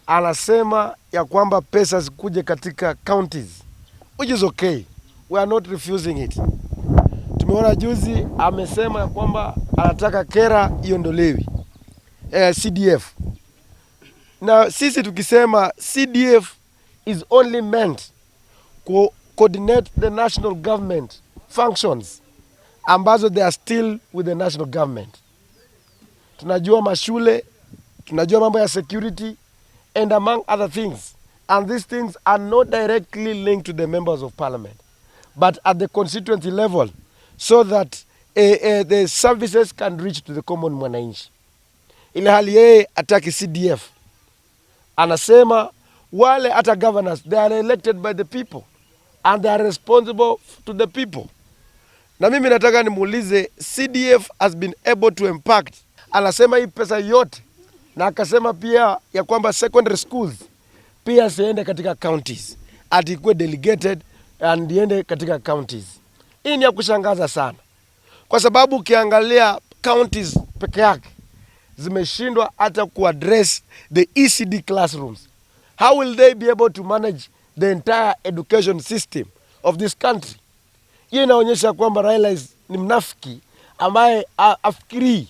anasema ya kwamba pesa zikuje katika counties, which is okay. We are not refusing it. Tumeona juzi amesema ya kwamba anataka kera iondolewe, CDF. Na sisi tukisema CDF is only meant to coordinate the national government functions ambazo they are still with the national government. Tunajua mashule, tunajua mambo ya security and among other things. And these things are not directly linked to the members of parliament, but at the constituency level, so that the services can reach to the common mwananchi. Ile hali yeye ataki CDF. Anasema wale hata governors, they are elected by the people and they are responsible to the people. Na mimi nataka nimuulize, CDF has been able to impact. Anasema hii pesa yote, na akasema pia ya kwamba secondary schools pia siende katika counties, atikuwe delegated and iende katika counties. Hii ni ya kushangaza sana, kwa sababu ukiangalia counties peke yake zimeshindwa hata kuaddress the ECD classrooms. How will they be able to manage the entire education system of this country? Hii inaonyesha kwamba Raila ni mnafiki ambaye afikiri.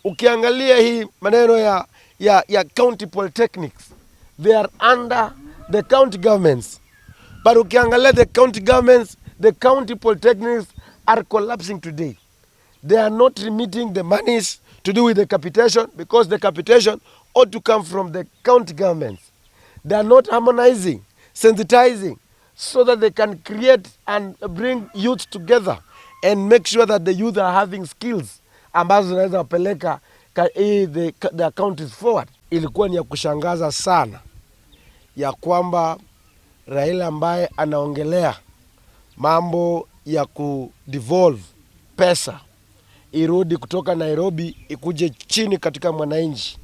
Ukiangalia hii maneno ya county polytechnics, they are under the county governments. But ukiangalia the county governments, the county polytechnics are collapsing today. They are not remitting the monies to do with the capitation, because the capitation ought to come from the county governments. They are not harmonizing, sensitizing, so that they can create and bring youth together and make sure that the youth are having skills ambazo zinaweza wapeleka the counties forward. Ilikuwa ni ya kushangaza sana ya kwamba Raila ambaye anaongelea mambo ya devolve pesa irudi kutoka Nairobi ikuje chini katika mwananchi,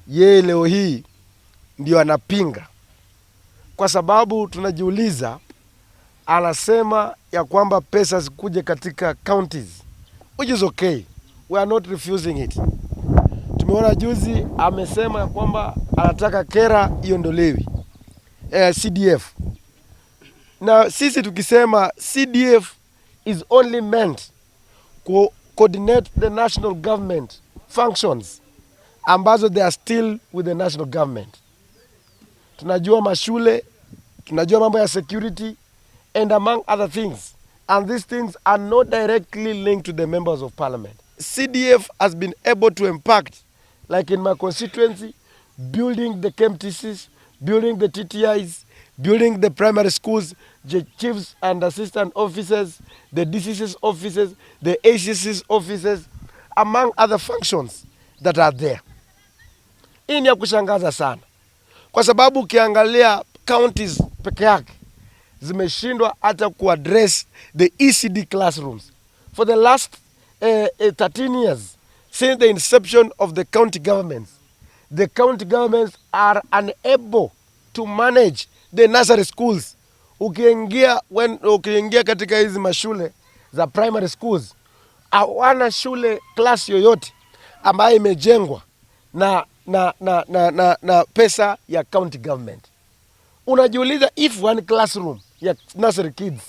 yeye leo hii ndio anapinga. Kwa sababu tunajiuliza, anasema ya kwamba pesa zikuje katika counties, which is okay. We are not refusing it. Tumeona juzi amesema ya kwamba anataka kera iondolewe, CDF. Na sisi tukisema CDF is only meant to coordinate the national government functions ambazo they are still with the national government. Tunajua mashule, tunajua mambo ya security and among other things. And these things are not directly linked to the members of parliament. CDF has been able to impact, like in my constituency, building the KMTCs, building the TTIs, building the primary schools, the chiefs and assistant officers, the DCC's offices, the ACC's offices, among other functions that are there. Hii ni ya kushangaza sana, kwa sababu ukiangalia counties peke yake zimeshindwa hata kuaddress the ECD classrooms. For the last 13 years, since the inception of the county governments are unable to manage the nursery schools. Ukiingia katika hizi mashule za primary schools, hawana shule class yoyote ambayo imejengwa na pesa ya county government. Unajiuliza, if one classroom ya nursery kids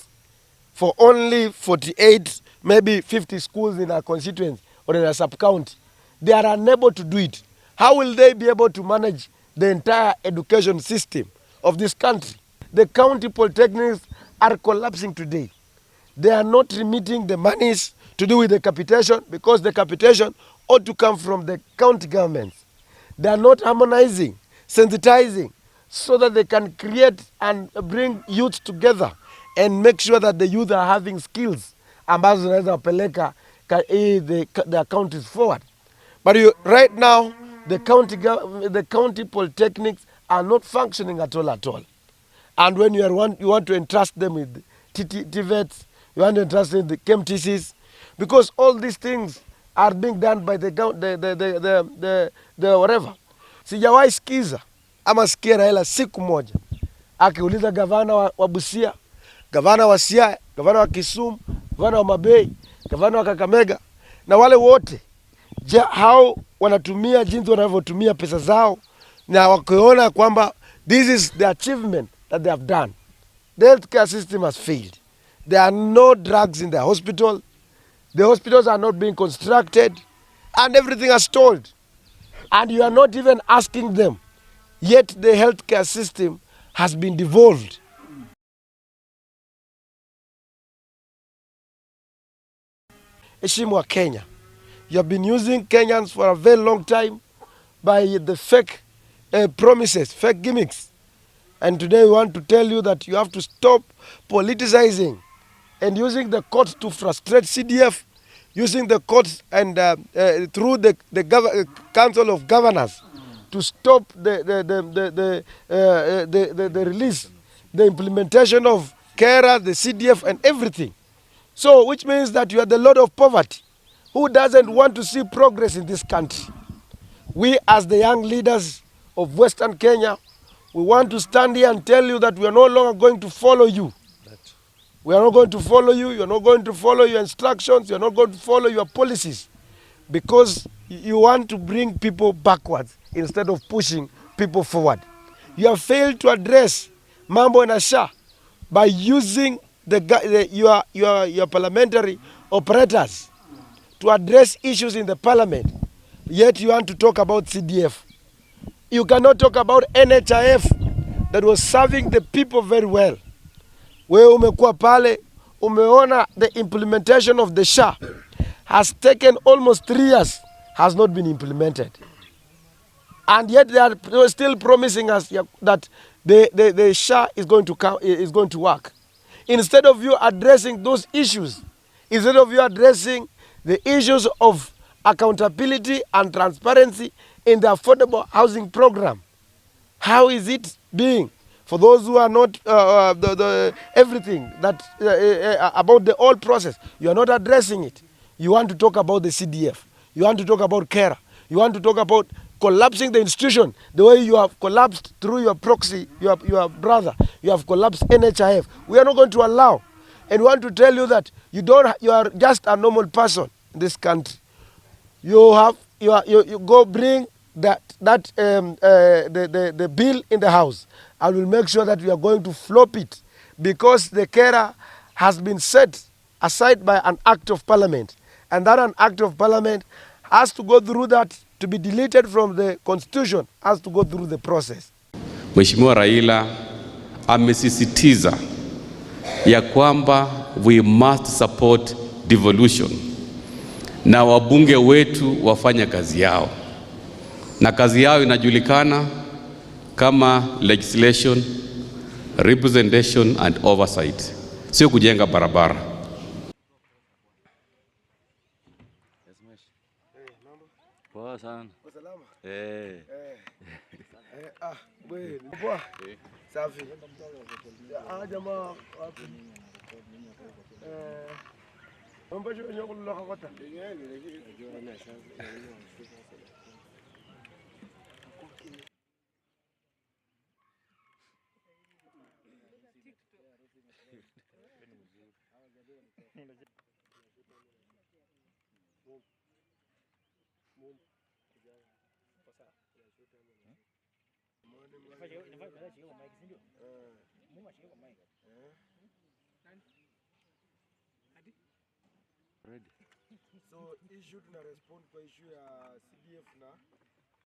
for only 48, maybe 50 schools in a constituency or in a sub-county, they are unable to do it. How will they be able to manage the entire education system of this country? The county polytechnics are collapsing today. They are not remitting the monies to do with the capitation, because the capitation ought to come from the county governments. They are not harmonizing, sensitizing, so that they can create and bring youth together and make sure that the youth are having skills ambazo zinaweza wapeleka the counties forward. But right now, the county polytechnics are not functioning at all. And when you want to entrust them with TVETs, you want to entrust them with the KMTCs, because all these things are being done by the whatever. Sijawahi sikiza ama sikia Raila siku moja akiuliza gavana wa Busia, gavana wa Siaya, gavana wa Kisumu, gavana wa Mabei, gavana wa Kakamega na wale wote, hao wanatumia jinsi wanavyotumia pesa zao na wakiona kwamba this is the achievement that they have done. The healthcare system has failed. There are no drugs in the hospital. The hospitals are not being constructed, and everything is stalled. And you are not even asking them. Yet the healthcare system has been devolved. Heshima wa Kenya. You have been using Kenyans for a very long time by the fake promises, fake gimmicks. And today we want to tell you that you have to stop politicizing and using the courts to frustrate CDF, using the courts and through the Council of Governors to stop the release, the implementation of KERA, the CDF and everything. So which means that you are the Lord of Poverty who doesn't want to see progress in this country. We as the young leaders of Western Kenya, we want to stand here and tell you that we are no longer going to follow you. We are not going to follow you. You are not going to follow your instructions. You are not going to follow your policies because you want to bring people backwards instead of pushing people forward. You have failed to address mambo na SHA by using your parliamentary operators to address issues in the parliament. Yet you want to talk about CDF. You cannot talk about NHIF that was serving the people very well. Wewe umekuwa pale, umeona the implementation of the SHA has taken almost 3 years, has not been implemented. And yet they are still promising us that the SHA is going to work. Instead of you addressing those issues, instead of you addressing the issues of accountability and transparency in the affordable housing program, how is it being? For those who are not everything that about the whole process, you are not addressing it. You want to talk about the CDF. You want to talk about KERA. You want to talk about collapsing the institution the way you have collapsed through your proxy, your brother. You have collapsed NHIF. We are not going to allow. And we want to tell you that you are just a normal person in this country. You go bring the bill in the house. I will make sure that we are going to flop it because the KERA has been set aside by an act of parliament, and that an act of parliament has to go through that to be deleted from the constitution, has to go through the process. Mheshimiwa Raila amesisitiza ya kwamba we must support devolution na wabunge wetu wafanya kazi yao, na kazi yao inajulikana kama legislation, representation and oversight, sio kujenga barabara. Poa sana. Poa. Safi. Jamaa so issue tuna respond kwa issue ya CDF na